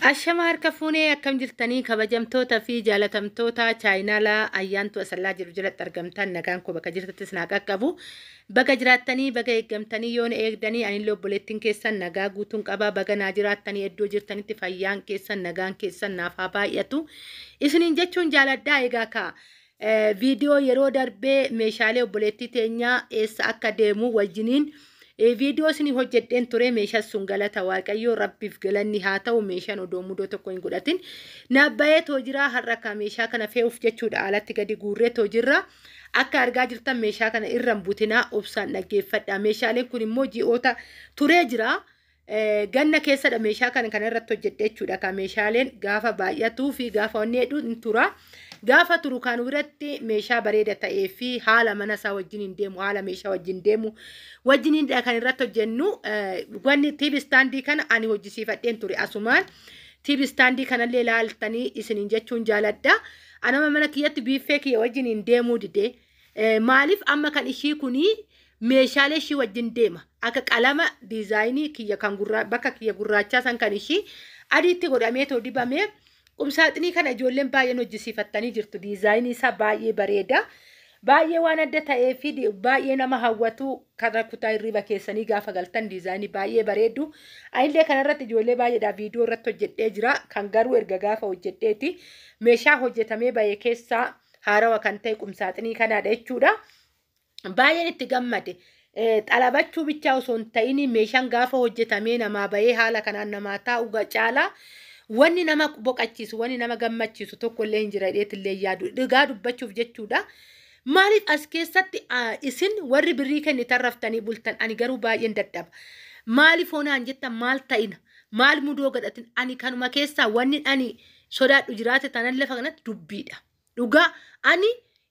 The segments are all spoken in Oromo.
Ashamaa fuunee akkam jirtanii kabajamtoota fi jaalatamtoota chaayinaalaa ayyaantu asallaa jiru jalatti argamtan nagaan koo bakka jirtattis naa qaqqabu. Baga jiraattanii baga eeggamtanii yoon eegdanii anillee obboleettiin keessan nagaa guutuun qaba. Baga naa jiraattanii iddoo jirtanitti fayyaan keessan nagaan keessan naaf haa baay'atu. Isiniin jechuun jaaladhaa egaa ka viidiyoo yeroo darbee meeshaalee obboleettii teenyaa eessa akka deemu wajjiniin viidiyoo isin hojjedheen ture meeshaa sun galata waaqayyoo rabbiif galanni haa ta'u meeshaan odoo mudoo tokko hin godhatin naabbayee too jira har'a ka meeshaa kana fe'uuf jechuudha alatti gadi guurree too jirra akka argaa jirtan meeshaa kana irraan butinaa obsaan dhaggeeffadha meeshaaleen kun immoo ji'oota turee jira ganna keessadha meeshaa kana irratti hojjedhee jechuudha ka meeshaaleen gaafa baay'atuu fi gaafa onnee hedduun tura. Gaafa turu kan biratti meeshaa bareeda ta'ee fi haala mana isaa wajjin hin deemu haala meeshaa wajjin deemu wajjin kan irratti hojjennu wanni TV standii kana ani hojjisiifadheen ture asumaan TV standii kanallee ilaaltanii isiniin jechuun jaaladha. Anama mana kiyyatti biiffee kiyya wajjin hin deemuu dide maaliif amma kan ishii kuni meeshaalee ishii wajjin deema akka qalama diizaayinii kiyya kan bakka kiyya gurraachaa san kan ishii adiitti godhamee too dibamee Qumsaaxinii kana ijoolleen baay'een hojjisiifattanii jirtu. Diizaayinii isaa baay'ee bareeda. Baay'ee waan adda ta'ee fi baay'ee nama hawwatu karaa kutaa hirriba keessanii gaafa galtan diizaayinii baay'ee bareedu. Anillee kanarratti ijoollee baay'eedhaaf viidiyoo irratti hojjedhee jira. Kan garuu erga gaafa hojjedheeti meeshaa hojjetamee baay'ee keessaa haarawa kan ta'e qumsaaxinii kanaadha jechuudha. Baay'een itti gammade. Xalabachuu bichaa osoo hin ta'in meeshaan gaafa hojjetamee namaa bahee haala kanaan namaa taa'u caalaa wanni nama boqachiisu wanni nama gammachiisu tokkollee hin jira dheetillee yaadu dhugaa dubbachuuf jechuudha. Maaliif as keessatti isin warri birrii kennitan raftanii bultan ani garuu baay'een dadhaba. Maaliif hoonaan jettan maal ta'ina maal mudoo godhatin ani kanuma keessaa wanni ani sodaadhu jiraate tanan lafa kanatti dubbiidha. Dhugaa ani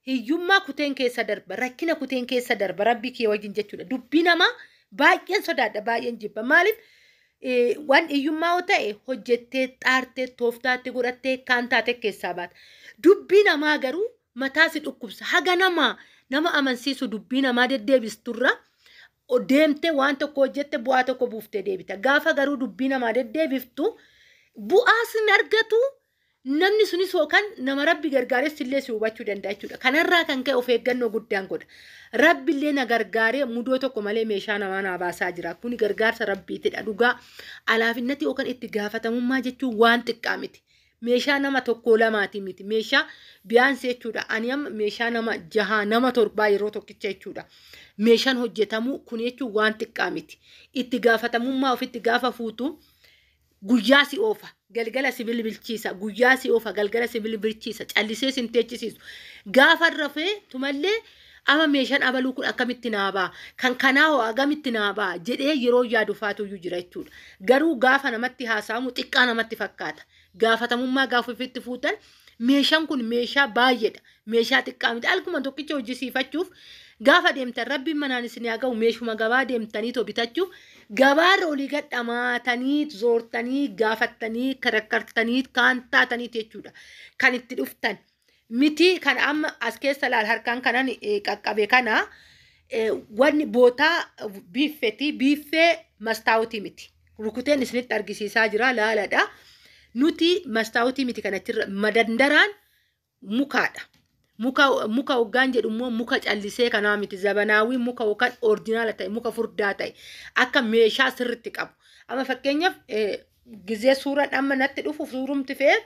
hiyyummaa kuteen keessa darba rakkina kuteen keessa darba rabbii kee wajjin jechuudha. Dubbii namaa baay'een sodaadha baay'een jibba maaliif waan hiyyummaa ta'e hojjettee xaartee tooftaatti godhattee kaan taate keessaa baata. Dubbii namaa garuu mataa si dhukkubsa. Haga nama amansiisu dubbii namaa deddeebisturra deemtee waan tokko hojjette bu'aa tokko buuftee deebita. Gaafa garuu dubbii namaa deddeebiftu bu'aa sin argatu namni sunis yookaan nama rabbi gargaarees illee si hubachuu danda'a jechuudha. Kanarraa kan ka'e of eeggannoo guddaan godha. Rabbi illee na gargaaree mudoo tokko malee meeshaa namaa naa baasaa jira. Kuni gargaarsa rabbiitidha. Dhugaa alaafinnati yookaan itti gaafatamummaa jechuun waan xiqqaa miti. Meeshaa nama tokko lamaati miti. Meeshaa biyyaansi jechuudha. Ani amma meeshaa nama 6 nama 7 yeroo tokkicha jechuudha. Meeshaan hojjetamu kun jechuun waan xiqqaa miti. Itti gaafatamummaa ofitti gaafa fuutu guyyaa si oofa. Galgala si bilbilchiisa. Guyyaa si oofa. Galgala si bilbilchiisa. Callisee si teechisiisu. Gaafa rafee tumallee ama meeshaan abaluu kun akkamitti naabaa kan kanaa hoo agamitti naabaa jedhee yeroo yaadu faatuyyuu jira jechuudha. Garuu gaafa namatti haasa'amu xiqqaa namatti fakkaata. Gaafatamummaa gaafa ofitti fuutan meeshaan kun meeshaa baay'eedha. Meeshaa xiqqaa miti. Alkuma tokkicha hojjisiifachuuf gaafa deemtan rabbiin manaan isin haa ga'u meeshuma gabaa deemtanii too bitachuuf gabaarra olii gadhamaatanii zoortanii gaafattanii karakkartanii kaan taatanii jechuudha. Kan itti dhuftan. Miti kan amma as keessa laal harkaan kanan qaqqabe kana wanni bootaa biiffeeti biiffee mastaawutii miti. Rukuteen isinitti argisiisaa jira laaladha. Nuti mastaawutii miti kanachirra madandaraan mukaadha. Muka hoggaan jedhu immoo muka callisee kanaa miti zabanaawii muka yookaan orijinaala ta'e muka furdaa ta'e akka meeshaa sirriitti qabu. Amma fakkeenyaaf gizee suuraan amma natti dhufu suurumti fe'ee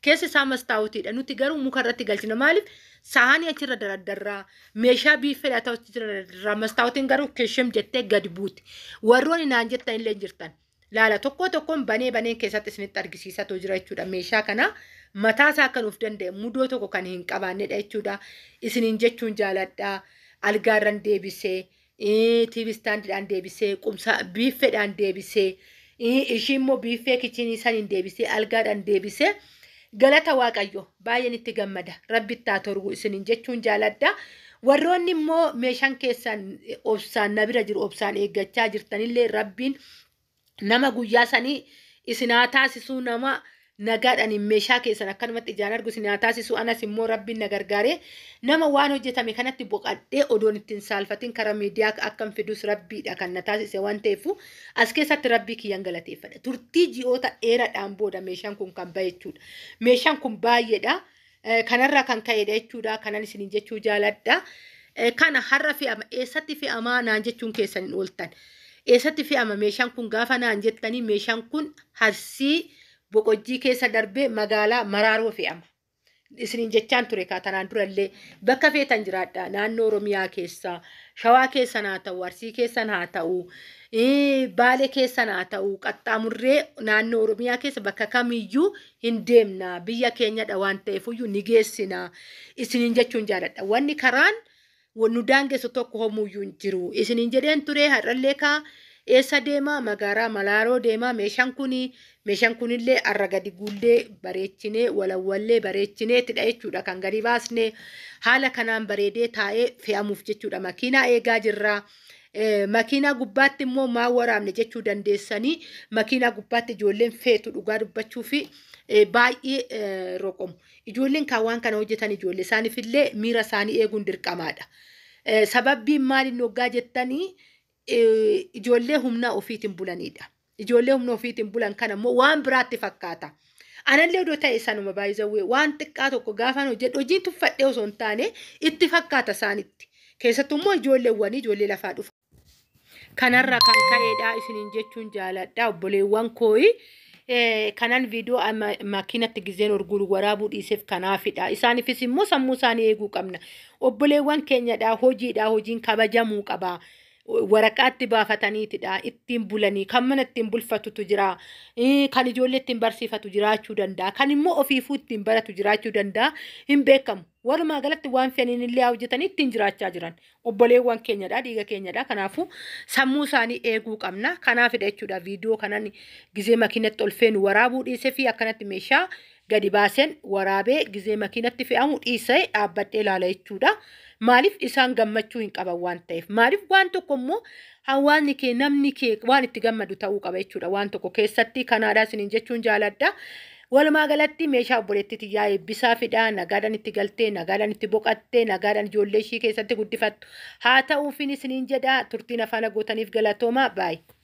keessi isaa mastaawutiidha. Nuti garuu muka irratti galchina maaliif saanii achirra dardarraa meeshaa biiffeedha ta'u achirra dardarraa mastaawutiin garuu keeshem jettee gadi buuti. Warroonni naan jettan illee jirtan. Laala tokkoon banee keessatti isinitti argisiisatu jira jechuudha. Meeshaa kana mataa isaa kan of danda'e mudoo tokko kan hin qabaannedha jechuudha. Isiniin jechuun jaaladha. Algaarraan deebisee TV standidhaan deebisee qumsaa biiffeedhaan deebisee ishii immoo biiffee kichinii saniin deebisee algaadhaan deebisee galata waaqayyo baay'een itti gammada. Rabbitti haa torgu isiniin jechuun jaaladha. Warroonni immoo meeshaan keessan obsaan na bira jiru obsaan eeggachaa jirtanillee rabbiin nama guyyaa sanii isinaa taasisuu nama nagaadhaan meeshaa keessan akkanumatti ijaan argu isin haa taasisu anas immoo rabbiin na gargaaree nama waan hojjetame kanatti boqadhee odoon ittiin saalfatiin karaa miidiyaa akkam fidus rabbiidha kan na taasise waan ta'eef as keessatti rabbii kiyyan galateeffadha. Turtii ji'oota dheeraadhaan booda meeshaan kun kan bahe jechuudha. Meeshaan kun baay'eedha. Kanarraa kan ka'edha jechuudha. Kanan isiniin jechuu jaaladha. Kana har'a fe'ama eessatti fe'amaa naan jechuun keessan hin ooltan. Eessatti fe'ama meeshaan kun gaafa naan jettanii meeshaan kun Arsii Boqojjii keessa darbee magaalaa Maraaroo fe'ama. Isiniin jechaan ture kaatanaan durallee bakka feetan jiraadha naannoo Oromiyaa keessa Shawaa keessan haa ta'u Arsii keessan haa ta'u Baalee keessan haa ta'u qaxxaamurree naannoo Oromiyaa keessa bakka kamiyyuu hin deemna biyya keenyadha waan ta'eefuyyuu ni geessina isiniin jechuun jaaladha. Wanni karaan nu daangessu tokko homuyyuu hin jiru. Isiniin jedheen ture har'allee kaa eessa deema magaalaa Maraaroo deema meeshaan kunillee arra gadi guullee bareechinee walawwallee bareechinee tidha jechuudha kan gadi baasne haala kanaan bareedee taa'ee fe'amuuf jechuudha. Makiinaa eegaa jirra. Makiinaa gubbaatti immoo maa waraabne jechuu dandeessanii makiinaa gubbaatti ijoolleen feetu dhugaa dubbachuu fi baay'ee roqomu. Ijoolleen kaawwan kana hojjetan ijoollee isaaniifillee miira isaanii eeguun dirqamaadha. Sababbiin maaliin hoggaa jettanii ijoollee humna ofiitiin bulanidha. Ijoollee humna ofiitiin bulan kana immoo waan biraatti fakkaata. Anallee odoo ta'e sanuma baay'isawwee waan xiqqaa tokko gaafaan hojjedhu hojiin tuffadhee osoo hin taane itti fakkaata isaanitti. Keessattuu immoo ijoollee lafaa dhufa. Kanarra kan ka'edha isiniin jechuun jaaladha obboleewwan kooyi. Kanan viidiyoo makiinatti gizeen urguru waraabuu dhiiseef kanaafidha. Isaaniifis immoo sammuu isaanii eeguu qabna. Obboleewwan keenyadha hojiin kabajamuu qaba. Waraqaatti baafataniitidha ittiin bulanii kan mana ittiin bulfatutu jira. Kan ijoollee ittiin barsiifatu jiraachuu danda'a. Kan immoo ofiifuu ittiin baratu jiraachuu danda'a. Hin beekamu. Walumaa galatti waan fe'aniin illee hojjetanii ittiin jiraachaa jiran. Obboleewwan keenyadha dhiiga keenyadha. Kanaafuu sammuu isaanii eeguu qabna. Kanaafidha jechuudha viidiyoo kanan gizee makiinatti ol feenu waraabuu dhiisee fi akkanatti meeshaa gadi baaseen waraabee gizee makiinatti fe'amu dhiisee dhaabbadhee ilaala jechuudha. Maaliif isaan gammachuu hin qaban waan ta'eef maaliif waan tokko immoo hawaasni kee namni kee waan itti gammadu ta'uu qaba jechuudha. Waan tokko keessatti kanaadhaa isiniin jechuun jaaladha. Walumaa galatti meeshaa obboleettii xiyyaa eebbisaa fidhaa nagaadhaan itti galtee nagaadhaan itti boqattee nagaadhaan ijoollee ishii keessatti guddifattu haa ta'uufin isiniin jedha turtiin afaan gootaniif galatooma baay'ee.